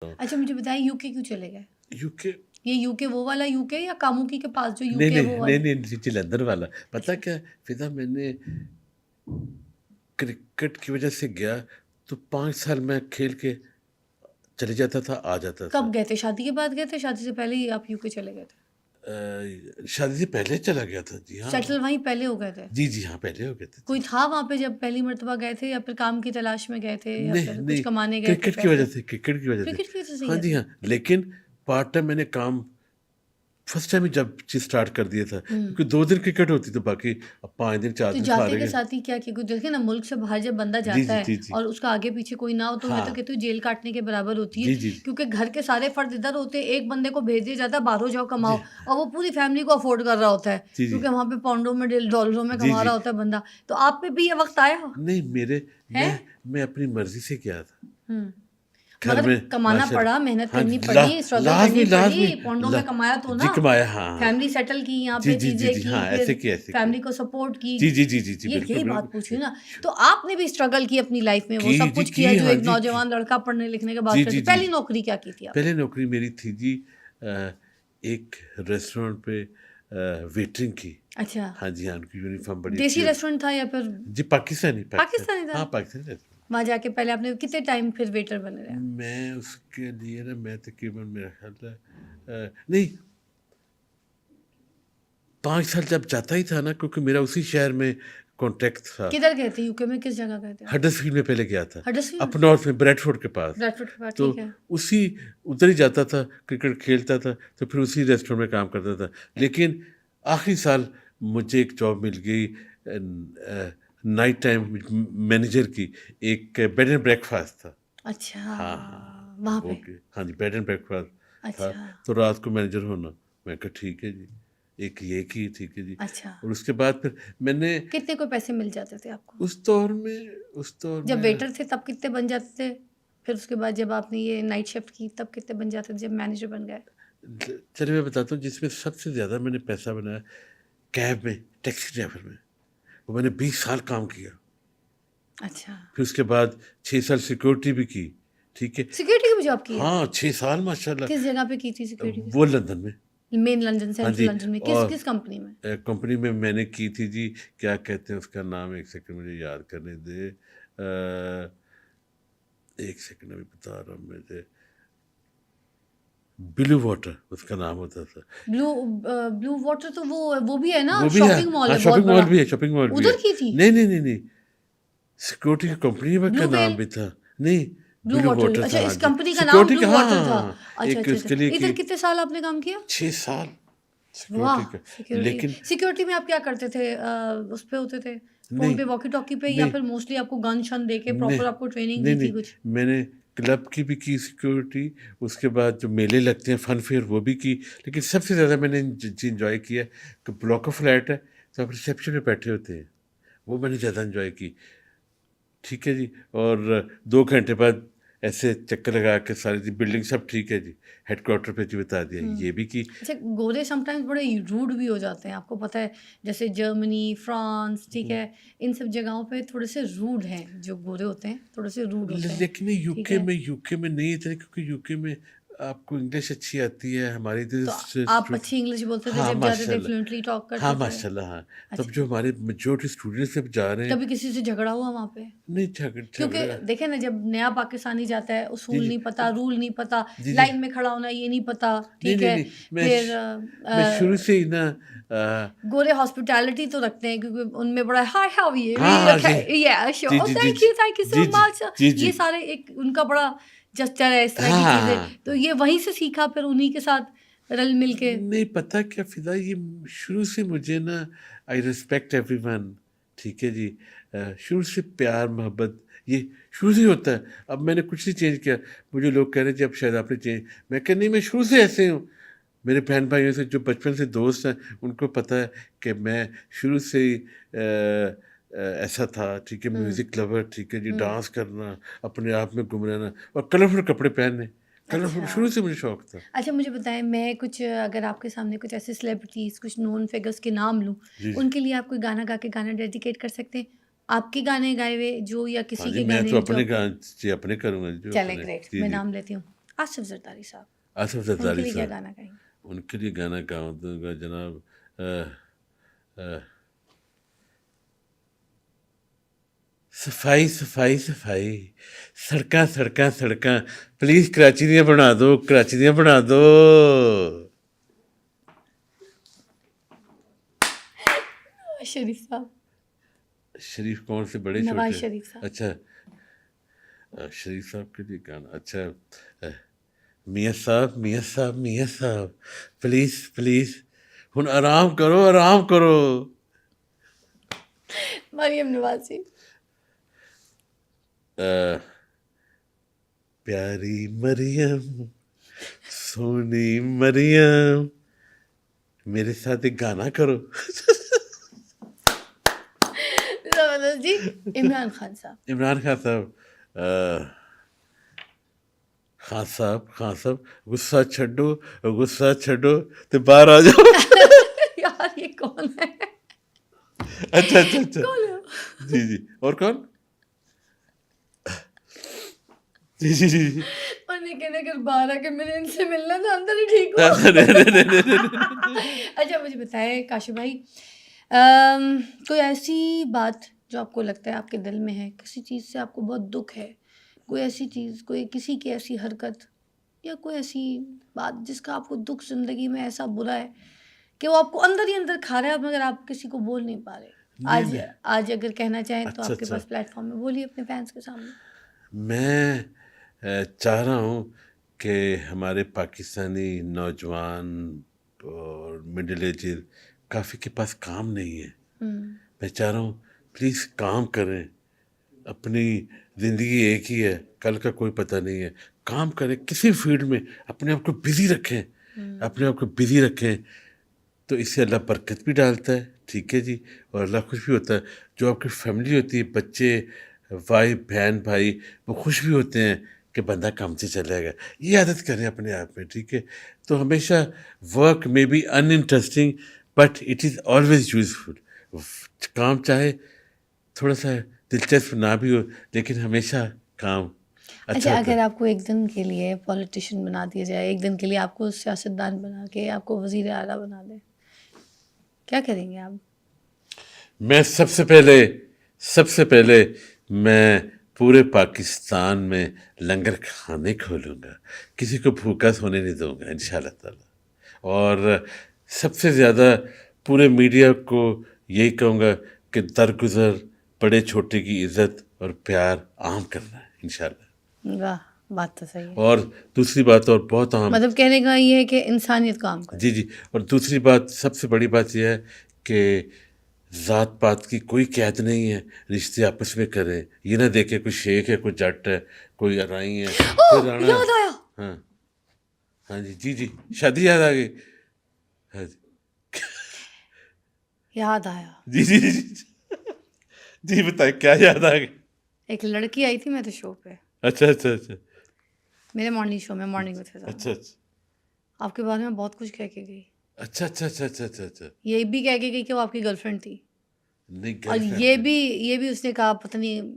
اچھا مجھے بتائیں یوکے کیوں چلے گئے؟ یوکے یہ یوکے وہ والا یوکے یا کاموکی کے پاس جو نہیں یوکے وہ نہیں والا؟ نہیں نہیں جلندھر والا. پتہ اچھا کیا فضا، میں نے کرکٹ کی وجہ سے گیا تو 5 سال میں کھیل کے چلے جاتا تھا، آ جاتا تھا. کب گئے تھے؟ شادی کے بعد گئے تھے؟ شادی سے پہلے ہی آپ یوکے چلے گئے تھے؟ شادی سے پہلے چلا گیا تھا. جی ہاں سیٹل وہیں پہلے ہو گئے تھے؟ جی ہاں پہلے ہو گئے تھے. کوئی تھا وہاں پہ جب پہلی مرتبہ گئے تھے، یا پھر کام کی تلاش میں گئے تھے، یا نہیں پھر کچھ نہیں کمانے گئے تھے کرکٹ کی پیسے؟ وجہ سے، کرکٹ کی وجہ سے. کرکٹ کی وجہ سے ہاں گئے جی تھے؟ ہاں، لیکن پارٹ ٹائم میں نے کام فرسٹ ٹائم ہی جب چیز اسٹارٹ کر دیا تھا، کیونکہ 2 دن کرکٹ ہوتی تو باقی اب 5 دن 4 تو دن جاتے سارے کے گئے. ساتھ ہی کیا کچھ دیکھیں نا، ملک سے باہر جب بندہ جی جاتا جی ہے جی جی اور اس کا آگے پیچھے کوئی نہ ہو تو میں تو ہاں کہتی ہوں جیل کاٹنے کے برابر ہوتی ہے، جی جی کیونکہ گھر کے سارے فرد ادھر ہوتے ہیں، ایک بندے کو بھیج دیا جاتا ہے باہر جاؤ جی کماؤ، اور وہ پوری فیملی کو افورڈ کر رہا ہوتا ہے، جی جی کیونکہ وہاں پہ پاؤنڈوں میں ڈالروں میں جی کما جی رہا ہوتا ہے بندہ. تو آپ پہ بھی یہ وقت آیا ہو نہیں میرے ہے؟ میں اپنی مرضی سے گیا تھا گھر مگر میں کمانا ماشاء پڑا، اللہ. محنت ہاں کرنی جی پڑی، اسٹرگل لازمی کرنی لازمی پڑی، پاؤنڈوں میں کمایا تو جی نا، کمایا. ہاں فیملی سیٹل کی، یہاں جی پہ جی جی چیزیں جی کی، ہاں پھر ایسے کی ایسے کی فیملی کو سپورٹ کی. جی جی جی جی جی یہ بالکل یہی بات بالکل پوچھی نا. تو آپ نے بھی اسٹرگل کی اپنی لائف میں، وہ کی سب جی کچھ کی کیا جو ہاں ایک جی کی نوجوان لڑکا پڑھنے لکھنے کے بعد جی جی کرتے. جی. پہلی نوکری کیا کی تھی آپ پہلے نے؟ نوکری میری تھی جی ایک ریسٹورینٹ پہ ویٹرنگ کی. اچھا، ہاں جی ہاں، ان کی یونیفارم بڑی اچھی دیسی ہوتی. ریسٹورینٹ تھا یا پھر جی پاکستانی پاکستانی تھا؟ ہاں پاکستانی ریسٹورینٹ. وہاں جا کے پہلے آپ نے کتنے ٹائم پھر ویٹر بنے رہے؟ میں اس کے لیے نا میں تقریباً میرا خیال ہے نہیں 5 سال جب جاتا ہی تھا نا، کیونکہ میرا اسی شہر میں کانٹیکٹ تھا. کدھر گئے تھے یوکے میں؟ کس جگہ گئے تھے آپ؟ ہڈرسفیلڈ میں پہلے گیا تھا، ہڈرسفیلڈ اپ میں؟ نارتھ میں بریڈ فورڈ کے پاس. بریڈ فورڈ کے پاس، تو ٹھیک ہے. اسی ادھر ہی جاتا تھا، کرکٹ کھیلتا تھا تو پھر اسی ریسٹورینٹ میں کام کرتا تھا. لیکن آخری سال مجھے ایک جاب مل گئی نائٹ ٹائم مینیجر کی، ایک بیڈ اینڈ بریک فاسٹ تھا. اچھا، ہاں ہاں وہاں پہ؟ اوکے ہاں جی بیڈ اینڈ بریک فاسٹ تھا. اچھا تو رات کو مینیجر ہونا، میں کہا ٹھیک ہے جی، ایک یہ کی ٹھیک ہے جی. اچھا. اور اس کے بعد پھر میں نے کتنے کو پیسے مل جاتے تھے آپ کو اس دور جب میں ویٹر تھے؟ تب کتنے بن جاتے تھے؟ پھر اس کے بعد جب آپ نے یہ نائٹ شفٹ کی تب کتنے بن جاتے تھے جب مینیجر بن گئے؟ چلے میں بتاتا ہوں جس میں سب سے زیادہ میں نے پیسہ بنایا کیب میں، ٹیکسی ڈرائیور میں. وہ میں نے 20 سال کام کیا. اچھا، پھر اس کے بعد 6 سال سیکورٹی بھی کی. ٹھیک ہے سیکورٹی کی بھی جاب کی ہے؟ ہاں 6 سال ماشاء اللہ. کس جگہ پہ کی تھی سیکورٹی کی؟ وہ لندن میں. مین لندن، ہاں سینٹرل جی. لندن میں؟ اور کس کمپنی میں؟ کمپنی میں نے کی تھی جی، کیا کہتے ہیں اس کا نام، ایک سیکنڈ مجھے یاد کرنے دے، ایک سیکنڈ ابھی بتا رہا ہوں مجھے. بلو واٹر اس کا نام ہوتا تھا. بلو واٹر تو وہ بھی ہے نا، وہ بھی ہے شاپنگ مال ہاں، ہے بہت شاپنگ بڑا، مال بھی ہے، شاپنگ مال بھی ہے. ادھر کی تھی؟ نہیں سیکورٹی کی کمپنی کا بلو نام ویل؟ بھی تھا. نہیں بلو واٹر، اچھا تھا. ہاں اس جی کمپنی کا نام سیکورٹی بلو کا، ہاں واٹر تھا. ہاں اچھا ایک اچھا اس اچھا. کے لیے ادھر کی کتنے سال آپ نے کام کیا؟ 6 سال واہ، سیکورٹی کا. سیکورٹی. لیکن سیکورٹی میں آپ کیا کرتے تھے؟ اس پہ ہوتے تھے فون نہیں پہ، واکی ٹاکی پہ، یا نہیں پھر موسٹلی آپ کو گن شن دے کے نہیں پراپر آپ کو ٹریننگ دی نہیں تھی کچھ؟ میں نے کلب کی بھی کی سیکورٹی، اس کے بعد جو میلے لگتے ہیں فن فیئر وہ بھی کی. لیکن سب سے زیادہ میں نے انجوائے کیا کہ بلاک آف فلیٹ ہے تو آپ ریسیپشن پہ بیٹھے ہوتے ہیں، وہ میں نے زیادہ انجوائے کی. ٹھیک ہے جی. اور 2 گھنٹے بعد ایسے چکر لگا کے ساری جی بلڈنگ سب ٹھیک ہے جی، ہیڈ کوارٹر پہ جی بتا دیا، یہ بھی کی. اچھا، گورے سم ٹائمز بڑے روڈ بھی ہو جاتے ہیں، آپ کو پتہ ہے، جیسے جرمنی، فرانس، ٹھیک ہے، ان سب جگہوں پہ تھوڑے سے روڈ ہیں، جو گورے ہوتے ہیں تھوڑے سے روڈ ہوتے ہیں. لیکن ٹھیک ہے، یو کے میں نہیں اتنے، کیونکہ یو کے میں آپ کو انگلش اچھی آتی ہے. ہماری تو آپ اچھی انگلش بولتے تھے ہاں جب جاتے ماشاء تھے، اللہ، فلوئنٹلی ٹاک ہاں کرتے تھے؟ ماشاء اللہ ہاں. تب اچھا، جو ہمارے میجورٹی اسٹوڈنٹس جب جا رہے ہیں. کبھی کسی سے جھگڑا ہوا وہاں پہ؟ نہیں کیونکہ جھگڑا دیکھیں نا، جب نیا پاکستانی جاتا ہے، جی اصول جی نہیں پتہ، رول نہیں پتہ، جی جی لائن میں کھڑا ہونا یہ نہیں پتہ، نہیں ٹھیک نہیں ہے. نہیں پھر میں شروع سے ہی نا گورے ہاسپٹیلٹی تو رکھتے ہیں، کیونکہ ان میں بڑا ہائی ہاؤ ہاں ہاں جی جی جی جی تھینک یو سو جی جی مچ، جی یہ جی سارے ایک ان کا بڑا جسچر ہے، اس طرح کی چیزیں. ہاں. تو یہ وہیں سے سیکھا، پھر انہی کے ساتھ رل مل کے؟ نہیں پتہ کیا فضا، یہ شروع سے مجھے نا آئی ریسپیکٹ ایوری ون. ٹھیک ہے جی. شروع سے پیار محبت یہ شروع سے ہوتا ہے. اب میں نے کچھ نہیں چینج کیا. مجھے لوگ کہہ رہے تھے اب شاید آپ نے چینج، میں کہ نہیں، میں شروع سے ایسے ہوں. میرے بہن بھائیوں سے جو بچپن سے دوست ہیں ان کو پتہ ہے کہ میں شروع سے ہی ایسا تھا. ٹھیک ہے، میوزک لور. ٹھیک ہے جی. ڈانس کرنا، اپنے آپ میں گم رہنا، اور کلرفل کپڑے پہننے. کلرفل شروع سے مجھے شوق تھا. اچھا مجھے بتائیں، میں کچھ اگر آپ کے سامنے کچھ ایسے سیلیبریٹیز، کچھ نون فگرس کے نام لوں، جی ان کے لیے آپ کوئی گانا گا کے گانا ڈیڈیکیٹ کر سکتے ہیں؟ آپ کے گانے گائے ہوئے جو، یا ہاں کسی جی. کے میں گانے تو جو اپنے اپنے کروں گا جو چلے اپنے. گریٹ، جی میں جی نام لیتی ہوں. آصف زرداری صاحب، آصف ان کے زرداری لیے کیا صاحب، گانا گائیں گے؟ ان کے لیے گانا گاؤں گا جناب صفائی صفائی صفائی، سڑکاں سڑکاں سڑکاں، پلیز کراچی دیاں بنا دو، کراچی دیاں بنا دو. شریف صاحب، شریف کون سے بڑے نواز چھوٹے؟ شریف صاحب. اچھا شریف صاحب کے لیے گانا. اچھا میاں صاحب میاں صاحب میاں صاحب پلیز پلیز ہن آرام کرو آرام کرو. مریم نوازی. پیاری مریم سونی مریم میرے ساتھ ایک گانا کرو. زبردست جی. عمران خان صاحب. عمران خان صاحب خان صاحب خان صاحب غصہ چھڈو غصہ چھڈو تے باہر آ جاؤ. یار یہ کون ہے؟ اچھا اچھا اچھا کون ہے؟ جی جی اور کون؟ جی جی جی جی انہیں کہنا اگر باہر آ کے میں نے ان سے ملنا تو اندر ہی ٹھیک ہو. اچھا مجھے بتائیں کاشف بھائی، کوئی ایسی بات جو آپ کو لگتا ہے آپ کے دل میں ہے، کسی چیز سے آپ کو بہت دکھ ہے، کوئی ایسی چیز، کوئی کسی کی ایسی حرکت یا کوئی ایسی بات جس کا آپ کو دکھ زندگی میں ایسا برا ہے کہ وہ آپ کو اندر ہی اندر کھا رہا ہے مگر آپ کسی کو بول نہیں پا رہے؟ نہیں آج نہیں آج اگر کہنا چاہیں تو اچھا آپ کے اچھا پاس پلیٹ فارم ہے، بولیے اپنے فینس کے سامنے. میں چاہ رہا ہوں کہ ہمارے پاکستانی نوجوان اور مڈل ایجز کافی کے پاس کام نہیں ہے. میں چاہ رہا ہوں پلیز کام کریں. اپنی زندگی ایک ہی ہے، کل کا کوئی پتہ نہیں ہے. کام کریں کسی فیلڈ میں، اپنے آپ کو بزی رکھیں، اپنے آپ کو بزی رکھیں تو اس سے اللہ برکت بھی ڈالتا ہے. ٹھیک ہے جی. اور اللہ خوش بھی ہوتا ہے. جو آپ کی فیملی ہوتی ہے، بچے وائف بہن بھائی، وہ خوش بھی ہوتے ہیں کہ بندہ کام سے چلے گا. یہ عادت کریں اپنے آپ میں. ٹھیک ہے. تو ہمیشہ ورک میں be uninteresting but it is always useful. کام چاہے تھوڑا سا دلچسپ نہ بھی ہو لیکن ہمیشہ کام اچھا ہوتا اگر ہے. آپ کو ایک دن کے لیے پولیٹیشین بنا دیا جائے، ایک دن کے لیے آپ کو سیاستدان بنا کے آپ کو وزیر اعلیٰ بنا دیں، کیا کریں گے آپ؟ میں سب سے پہلے میں پورے پاکستان میں لنگر کھانے کھولوں گا. کسی کو بھوکا سونے نہیں دوں گا انشاءاللہ تعالی. اور سب سے زیادہ پورے میڈیا کو یہی کہوں گا کہ درگزر بڑے چھوٹے کی عزت اور پیار عام کرنا ہے انشاءاللہ. واہ، بات تو صحیح ہے. اور دوسری بات اور بہت اہم، مطلب کہنے کا یہ ہے کہ انسانیت کام کرے. جی جی، اور دوسری بات سب سے بڑی بات یہ ہے کہ ذات پات کی کوئی قید نہیں ہے، رشتے آپس میں کریں. یہ نہ دیکھیں کوئی شیخ ہے کوئی جٹ ہے کوئی ارائی ہے کوئی رانا. یاد آیا، ہاں ہاں جی جی جی شادی یاد آ گئی. ہاں جی یاد آیا. جی جی جی جی بتائیں کیا یاد آ گئی؟ ایک لڑکی آئی تھی میرے شو پہ، اچھا اچھا اچھا میرے مارننگ شو میں، مارننگ وتھ فضا. اچھا اچھا آپ کے بارے میں بہت کچھ کہہ کے گئی. اچھا اچھا اچھا اچھا اچھا اچھا یہ بھی کہہ کے گئی کہ وہ آپ کی گرل فرینڈ تھی. نہیں اور گرل یہ فرینڈ بھی اس نے کہا، پتہ نہیں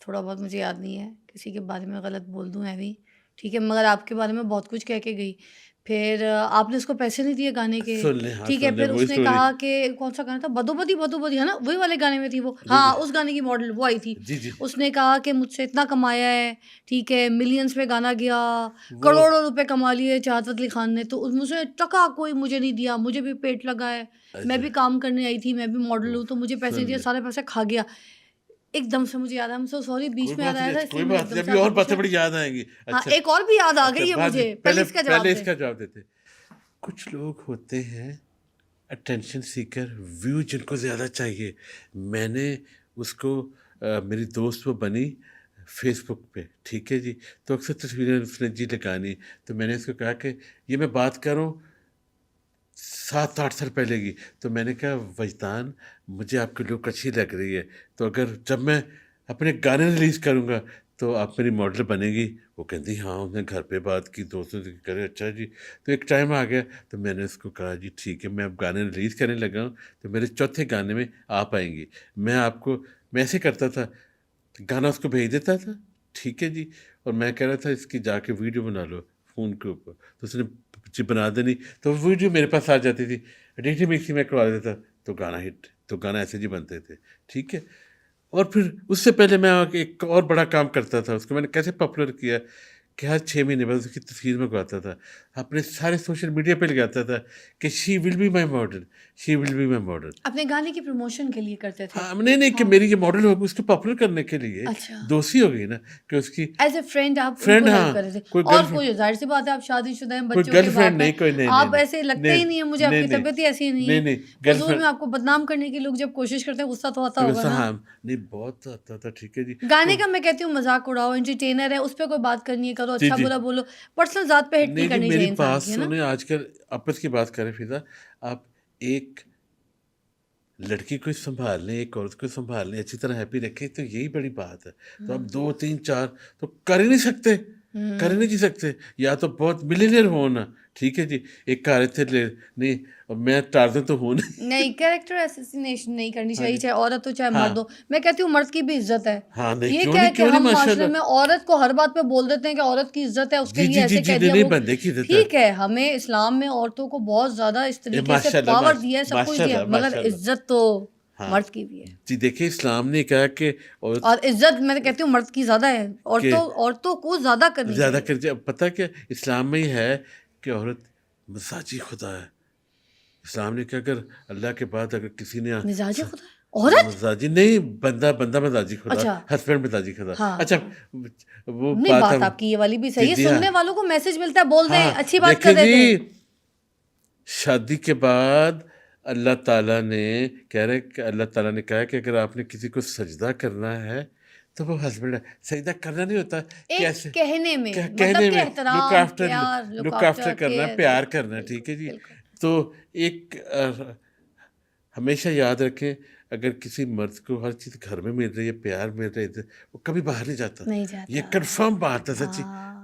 تھوڑا بہت مجھے یاد نہیں ہے، کسی کے بارے میں غلط بول دوں میں بھی، ٹھیک ہے، مگر آپ کے بارے میں بہت کچھ کہہ کے گئی. پھر آپ نے اس کو پیسے نہیں دیے گانے کے، سن لیں. ہاں ٹھیک ہے. سن لیں پھر وہی اس نے اسٹوری. کہا کہ کون سا گانا تھا، بدو بدی ہے نا، وہی والے گانے میں تھی وہ. جی ہاں جی اس گانے کی ماڈل وہ آئی تھی. جی جی اس نے کہا کہ مجھ سے اتنا کمایا ہے، ٹھیک ہے، ملینز پہ گانا گیا، وہ کروڑوں روپے کما لیے چاہت فتح علی خان نے، تو مجھے ٹکا کوئی مجھے نہیں دیا. مجھے بھی پیٹ لگا ہے، میں بھی کام کرنے آئی تھی، میں بھی ماڈل ہوں، تو مجھے پیسے نہیں سن دیا، لیں سارے پیسے کھا گیا. ایک دم سے مجھے یاد آیا، سو سوری، کوئی بیچ میں یاد بات آیا تھا نہیں اس لیے کوئی میں نے بات ایک نہیں، دم سے ابھی آپ اور کو باتیں پوچھا. بڑی یاد آئیں گی. ہاں اچھا ایک اور بھی یاد آ اچھا گئی ہے بعد مجھے، پہلے اس کا جواب پہلے اس دیں. کا جواب دیتے. کچھ لوگ ہوتے ہیں اٹینشن سیکر، ویو جن کو زیادہ چاہیے. میں نے اس کو میری دوست وہ بنی فیس بک پہ، ٹھیک ہے جی، تو اکثر تصویریں اس نے جی لگانی. تو میں نے اس کو کہا کہ یہ میں بات کروں 7-8 سال پہلے کی. تو میں نے کہا وجدان مجھے آپ کی لک اچھی لگ رہی ہے، تو اگر جب میں اپنے گانے ریلیز کروں گا تو آپ میری ماڈل بنے گی. وہ کہتی ہاں. اس نے گھر پہ بات کی، دوستوں سے کرے. اچھا جی. تو ایک ٹائم آ گیا تو میں نے اس کو کہا جی ٹھیک ہے، میں اب گانے ریلیز کرنے لگا ہوں تو میرے چوتھے گانے میں آپ آئیں گی. میں ایسے کرتا تھا، گانا اس کو بھیج دیتا تھا، ٹھیک ہے جی. اور میں کہہ رہا تھا اس کی جا کے ویڈیو بنا لو فون کے اوپر، تو اس نے جی بنا دینی، تو وہ ویڈیو میرے پاس آ جاتی تھی، ایڈیٹنگ مکسنگ میں کروا دیتا تو گانا ہٹ، تو گانا ایسے جی بنتے تھے، ٹھیک ہے۔ اور پھر اس سے پہلے میں ایک اور بڑا کام کرتا تھا، اس کو میں نے کیسے پاپولر کیا کہ ہر 6 مہینے بعد اس کی تصویر منگواتا تھا، اپنے سارے سوشل میڈیا پہ لگاتا تھا کہ she will be my model, she will be my model. اپنے گانے کی پروموشن کے لیے کرتے تھے؟ ہاں نہیں کہ میری یہ ماڈل ہوگی، اس کو پاپولر کرنے کے لیے اچھا، دوستی ہو گئی نا کہ اس کی ایز اے فرینڈ آپ ان فرینڈ، کو ہیلپ ہاں، کر رہے تھے، کوئی اور گرل کوئی ظاہر سی بات ہے آپ شادی شدہ ہیں، کوئی بچوں گرل کے فرینڈ باپ نہیں، ہیں، کوئی نہیں آپ ایسے لگتے ہی نہیں ہیں مجھے، آپ کی طبیعت ہی ایسی نہیں ہے، گرل فضول فرینڈ میں آپ کو بدنام کرنے کی لوگ جب کوشش کرتے ہیں غصہ تو آتا ہوگا نا۔ ہاں نہیں بہت آتا تھا، ٹھیک ہے جی۔ گانے کا میں کہتی ہوں مذاق اڑاؤ، انٹرٹینر ہے، اس پہ کوئی بات کرنی ہے کرو، جی اچھا جی برا بولو، پرسنل ذات پہ ہٹ نہیں نہیں جی، کرنی میری چاہیے انسان بات کی، ہے نا؟ سنیں، آج کل آپس کی بات کریں فضا، آپ ایک لڑکی کو سنبھال لیں، ایک عورت کو سنبھال لیں، اچھی طرح ہیپی رکھیں تو یہی بڑی بات ہے۔ تو آپ 2 3 4 تو کر ہی نہیں سکتے، کر ہی نہیں جی سکتے، یا تو بہت ملینئر ہو نا، ٹھیک ہے جی، ایک کار تھے نہیں، اور میں ٹارزن تو ہوں نہیں۔ نہیں، کیریکٹر اسیسینیشن نہیں کرنی ہاں چاہیے، جی، چاہے عورت ہو چاہے ہاں مرد ہو۔ میں کہتی ہوں مرد کی بھی عزت ہے، ہاں نہیں یہ کیوں کیا ہے نہیں، کہ کیوں نہیں، ہم ماشاء معاشرے اللہ، میں عورت کو ہر بات پہ بول دیتے ہیں کہ عورت کی عزت ہے، اس کے جی لیے جی جی ایسے جی کہہ نہیں دیا نہیں وہ، بندے کی عزت ہے، ٹھیک ہے، ہمیں اسلام میں عورتوں کو بہت زیادہ اس طریقے سے ماشاء اللہ، پاور دیا ہے، سب کچھ ماشاء دیا ہے، اللہ، مگر ماشاء اللہ، عزت تو ہاں مرد کی بھی ہے، جی۔ دیکھیں اسلام نے کہا کہ عورت اور عزت میں کہتی ہوں مرد کی زیادہ ہے، کہ عورتوں کو زیادہ کرنی زیادہ چاہیے۔ کر جائے، پتہ کیا اسلام میں ہی ہے کہ عورت مزاجی خدا ہے۔ اسلام نے کہا اگر اللہ کے بعد اگر کسی نے مزاج خدا ہے عورت؟ مزاجی نہیں، بندہ مزاجی خدا، اچھا، ہسبینڈ مزاجی خدا، ہاں اچھا ہاں، وہ نہیں بات بات ہم آپ کی یہ والی بھی جی صحیح ہے، جی ہاں سننے والوں کو میسج ملتا ہے، بول دیں، ہاں اچھی بات دیکھیں کر رہے جی، تھے۔ شادی کے بعد اللہ تعالیٰ نے کہہ رہے کہ اللہ تعالیٰ نے کہا کہ اگر آپ نے کسی کو سجدہ کرنا ہے تو وہ ہسبینڈ ہے، سجدہ کرنا نہیں ہوتا ایک کیسے، کہنے میں، کہنے مطلب کہ میں احترام، پیار، لک آفٹر کرنا، کیئر، پیار بالکل کرنا، ٹھیک ہے بالکل جی۔ بالکل۔ تو ایک ہمیشہ یاد رکھیں اگر کسی مرد کو ہر چیز گھر میں مل رہی ہے، پیار مل رہی ہے، وہ کبھی باہر نہیں جاتا، نہیں یہ جاتا، کنفرم بات ہے سچی، ہاں